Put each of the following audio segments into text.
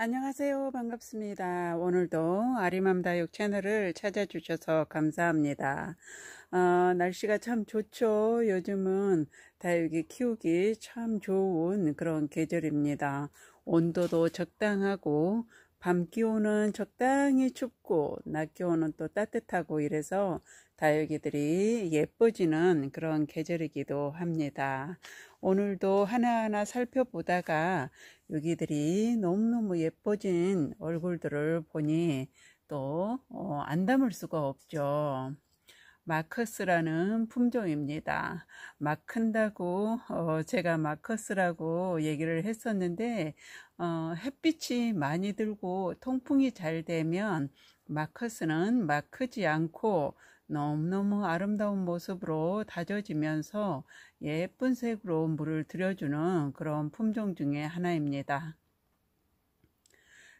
안녕하세요. 반갑습니다. 오늘도 아리맘다육 채널을 찾아주셔서 감사합니다. 날씨가 참 좋죠. 요즘은 다육이 키우기 참 좋은 그런 계절입니다. 온도도 적당하고 밤 기온은 적당히 춥고 낮 기온은 또 따뜻하고 이래서 다육이들이 예뻐지는 그런 계절이기도 합니다. 오늘도 하나하나 살펴보다가 여기들이 너무너무 예뻐진 얼굴들을 보니 또 안 담을 수가 없죠. 마커스라는 품종입니다. 막 큰다고 제가 마커스라고 얘기를 했었는데 햇빛이 많이 들고 통풍이 잘 되면 마커스는 막 크지 않고 너무너무 아름다운 모습으로 다져지면서 예쁜 색으로 물을 들여주는 그런 품종 중에 하나입니다.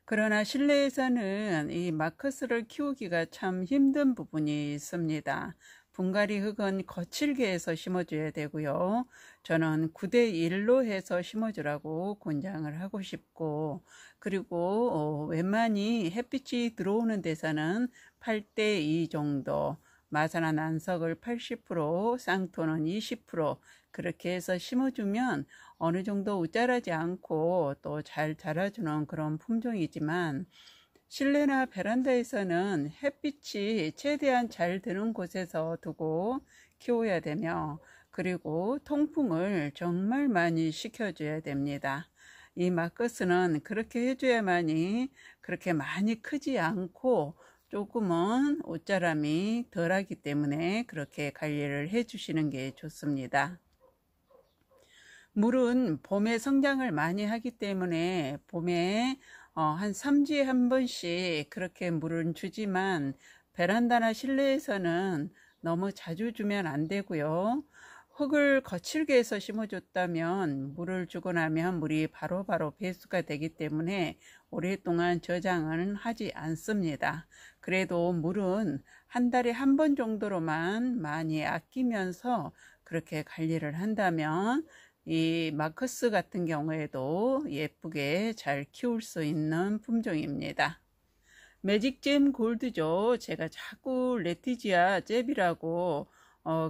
그러나 실내에서는 이 마커스를 키우기가 참 힘든 부분이 있습니다. 분갈이 흙은 거칠게 해서 심어줘야 되고요. 저는 9대1로 해서 심어주라고 권장을 하고 싶고, 그리고 웬만히 햇빛이 들어오는 데서는 8대2 정도, 마사나 난석을 80%, 쌍토는 20% 그렇게 해서 심어주면 어느 정도 우짜라지 않고 또 잘 자라주는 그런 품종이지만, 실내나 베란다에서는 햇빛이 최대한 잘 드는 곳에서 두고 키워야 되며, 그리고 통풍을 정말 많이 시켜줘야 됩니다. 이 마커스는 그렇게 해줘야만이 그렇게 많이 크지 않고 조금은 옷자람이 덜하기 때문에 그렇게 관리를 해주시는 게 좋습니다. 물은 봄에 성장을 많이 하기 때문에 봄에 한 3주에 한 번씩 그렇게 물은 주지만 베란다나 실내에서는 너무 자주 주면 안 되고요. 흙을 거칠게 해서 심어줬다면 물을 주고 나면 물이 바로바로 배수가 되기 때문에 오랫동안 저장은 하지 않습니다. 그래도 물은 한 달에 한 번 정도로만 많이 아끼면서 그렇게 관리를 한다면 이 마커스 같은 경우에도 예쁘게 잘 키울 수 있는 품종입니다. 매직잼 골드죠. 제가 자꾸 레티지아 잽이라고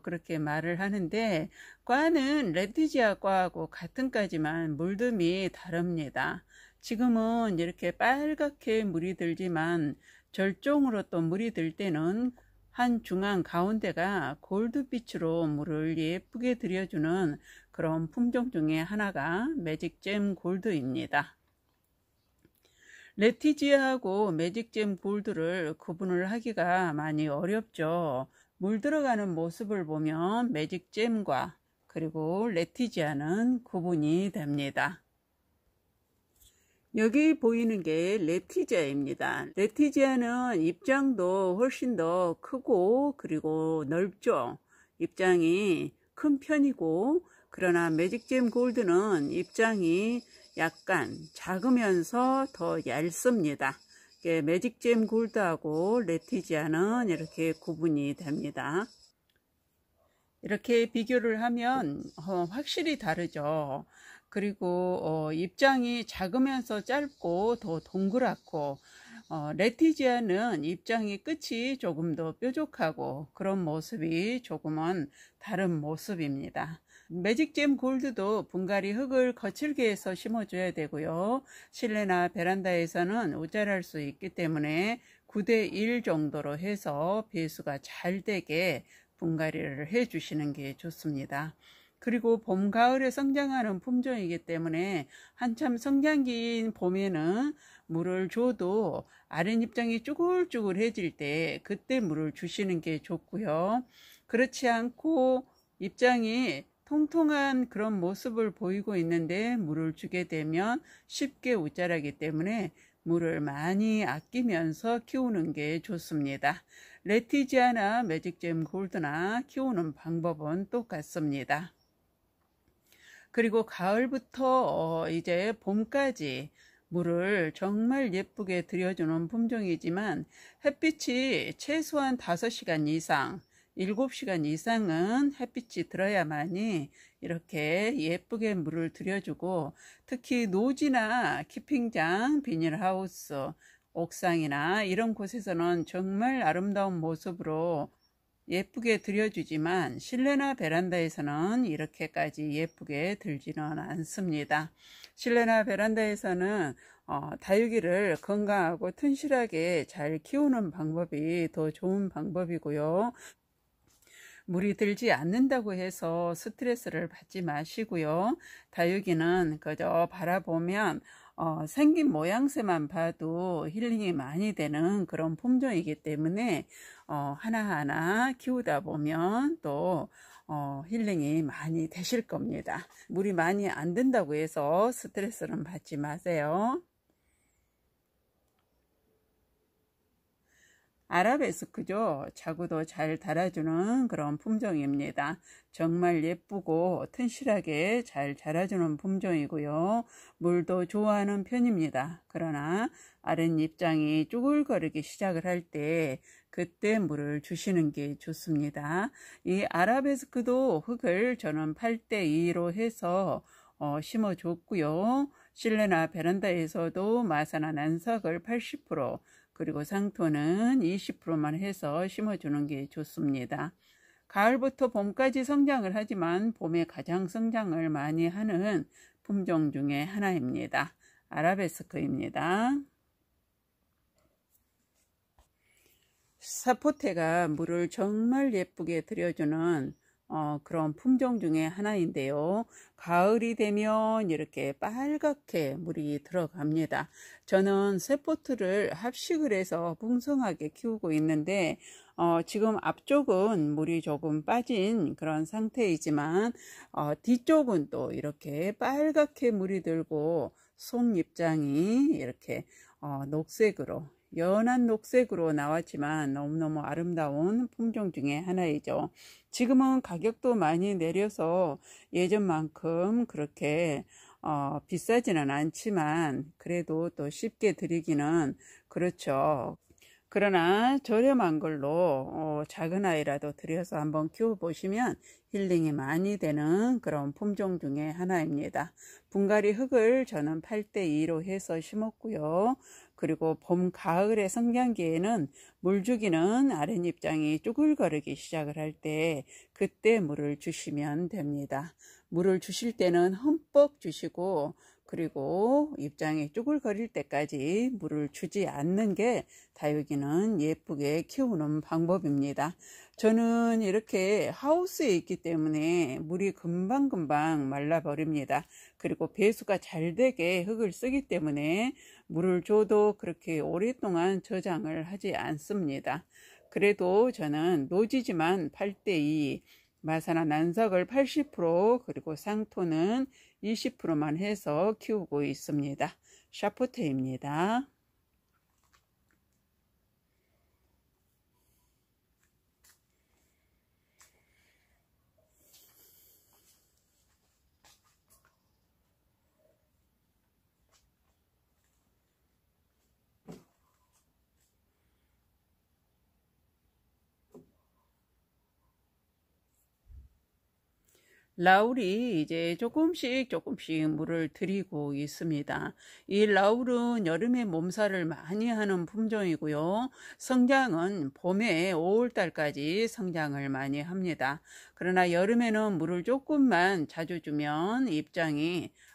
그렇게 말을 하는데, 과는 레티지아 과하고 같은 과지만 물듬이 다릅니다. 지금은 이렇게 빨갛게 물이 들지만 절종으로 또 물이 들 때는 한 중앙 가운데가 골드빛으로 물을 예쁘게 들여주는 그런 품종 중에 하나가 매직잼 골드입니다. 레티지아하고 매직잼 골드를 구분을 하기가 많이 어렵죠. 물 들어가는 모습을 보면 매직잼과 그리고 레티지아는 구분이 됩니다. 여기 보이는 게 레티지아입니다. 레티지아는 입장도 훨씬 더 크고 그리고 넓죠. 입장이 큰 편이고, 그러나 매직잼 골드는 입장이 약간 작으면서 더 얇습니다. 매직잼 골드하고 레티지아는 이렇게 구분이 됩니다. 이렇게 비교를 하면 확실히 다르죠. 그리고 입장이 작으면서 짧고 더 동그랗고, 레티지아는 입장이 끝이 조금 더 뾰족하고 그런 모습이 조금은 다른 모습입니다. 매직잼 골드도 분갈이 흙을 거칠게 해서 심어줘야 되고요. 실내나 베란다에서는 우짜랄 수 있기 때문에 9대1 정도로 해서 배수가 잘 되게 분갈이를 해 주시는 게 좋습니다. 그리고 봄, 가을에 성장하는 품종이기 때문에 한참 성장기인 봄에는 물을 줘도 아랫입장이 쭈글쭈글해질 때 그때 물을 주시는 게 좋고요. 그렇지 않고 입장이 통통한 그런 모습을 보이고 있는데 물을 주게 되면 쉽게 우짜라기 때문에 물을 많이 아끼면서 키우는 게 좋습니다. 레티지아나 매직잼 골드나 키우는 방법은 똑같습니다. 그리고 가을부터 이제 봄까지 물을 정말 예쁘게 들여주는 품종이지만, 햇빛이 최소한 5시간 이상 7시간 이상은 햇빛이 들어야만이 이렇게 예쁘게 물을 들여주고, 특히 노지나 키핑장, 비닐하우스, 옥상이나 이런 곳에서는 정말 아름다운 모습으로 예쁘게 들여주지만 실내나 베란다에서는 이렇게까지 예쁘게 들지는 않습니다. 실내나 베란다에서는 다육이를 건강하고 튼실하게 잘 키우는 방법이 더 좋은 방법이고요. 물이 들지 않는다고 해서 스트레스를 받지 마시고요. 다육이는 그저 바라보면 생긴 모양새만 봐도 힐링이 많이 되는 그런 품종이기 때문에 하나하나 키우다 보면 또 힐링이 많이 되실 겁니다. 물이 많이 안 든다고 해서 스트레스는 받지 마세요. 아라베스크죠. 자구도 잘 달아주는 그런 품종입니다. 정말 예쁘고 튼실하게 잘 자라주는 품종이고요. 물도 좋아하는 편입니다. 그러나 아랫잎장이 쭈글거리기 시작을 할 때 그때 물을 주시는 게 좋습니다. 이 아라베스크도 흙을 저는 8대2로 해서 심어줬고요. 실내나 베란다에서도 마사나 난석을 80%, 그리고 상토는 20%만 해서 심어주는 게 좋습니다. 가을부터 봄까지 성장을 하지만 봄에 가장 성장을 많이 하는 품종 중에 하나입니다. 아라베스크입니다. 사포테가 물을 정말 예쁘게 들여주는 그런 품종 중에 하나인데요. 가을이 되면 이렇게 빨갛게 물이 들어갑니다. 저는 세포트를 합식을 해서 풍성하게 키우고 있는데 지금 앞쪽은 물이 조금 빠진 그런 상태이지만 뒤쪽은 또 이렇게 빨갛게 물이 들고 속잎장이 이렇게 녹색으로, 연한 녹색으로 나왔지만 너무너무 아름다운 품종 중에 하나이죠. 지금은 가격도 많이 내려서 예전만큼 그렇게 비싸지는 않지만 그래도 또 쉽게 드리기는 그렇죠. 그러나 저렴한 걸로 작은 아이라도 들여서 한번 키워보시면 힐링이 많이 되는 그런 품종 중에 하나입니다. 분갈이 흙을 저는 8대2로 해서 심었고요. 그리고 봄, 가을의 성장기에는 물 주기는 아랫잎장이 쭈글거리기 시작을 할 때 그때 물을 주시면 됩니다. 물을 주실 때는 흠뻑 주시고 그리고 잎장이 쭈글거릴 때까지 물을 주지 않는 게 다육이는 예쁘게 키우는 방법입니다. 저는 이렇게 하우스에 있기 때문에 물이 금방금방 말라버립니다. 그리고 배수가 잘 되게 흙을 쓰기 때문에 물을 줘도 그렇게 오랫동안 저장을 하지 않습니다. 그래도 저는 노지지만 8대2, 마사나 난석을 80%, 그리고 상토는 20%만 해서 키우고 있습니다. 샤프테입니다. 라울이 이제 조금씩 물을 들이고 있습니다. 이 라울은 여름에 몸살을 많이 하는 품종이고요. 성장은 봄에 5월달까지 성장을 많이 합니다. 그러나 여름에는 물을 조금만 자주 주면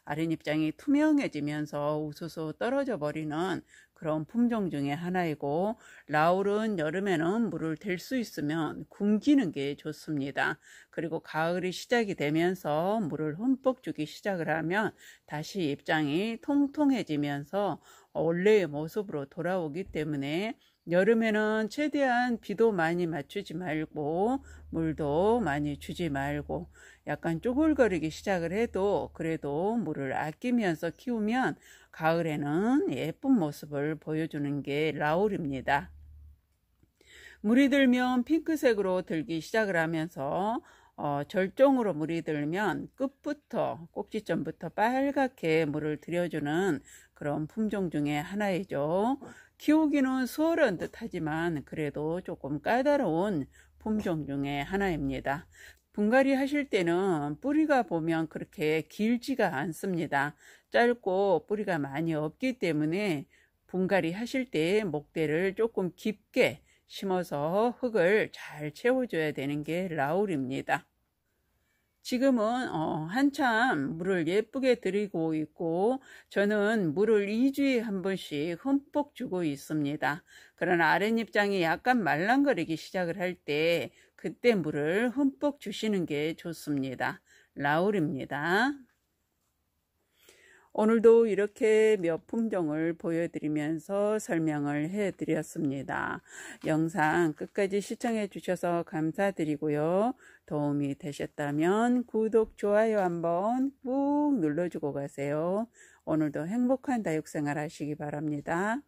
아랫잎장이 투명해지면서 우수수 떨어져 버리는 그런 품종 중에 하나이고, 라울은 여름에는 물을 댈 수 있으면 굶기는 게 좋습니다. 그리고 가을이 시작이 되면서 물을 흠뻑 주기 시작을 하면 다시 잎장이 통통해지면서 원래의 모습으로 돌아오기 때문에 여름에는 최대한 비도 많이 맞추지 말고 물도 많이 주지 말고 약간 쪼글거리기 시작을 해도 그래도 물을 아끼면서 키우면 가을에는 예쁜 모습을 보여주는 게 라울입니다. 물이 들면 핑크색으로 들기 시작을 하면서 절정으로 물이 들면 끝부터 꼭지점부터 빨갛게 물을 들여주는 그런 품종 중에 하나이죠. 키우기는 수월한 듯 하지만 그래도 조금 까다로운 품종 중에 하나입니다. 분갈이 하실 때는 뿌리가 보면 그렇게 길지가 않습니다. 짧고 뿌리가 많이 없기 때문에 분갈이 하실 때 목대를 조금 깊게 심어서 흙을 잘 채워줘야 되는 게 라울입니다. 지금은 한참 물을 예쁘게 들이고 있고 저는 물을 2주에 한 번씩 흠뻑 주고 있습니다. 그러나 아랫잎장이 약간 말랑거리기 시작을 할 때 그때 물을 흠뻑 주시는 게 좋습니다. 라울입니다. 오늘도 이렇게 몇 품종을 보여드리면서 설명을 해드렸습니다. 영상 끝까지 시청해 주셔서 감사드리고요. 도움이 되셨다면 구독, 좋아요 한번 꾹 눌러주고 가세요. 오늘도 행복한 다육생활 하시기 바랍니다.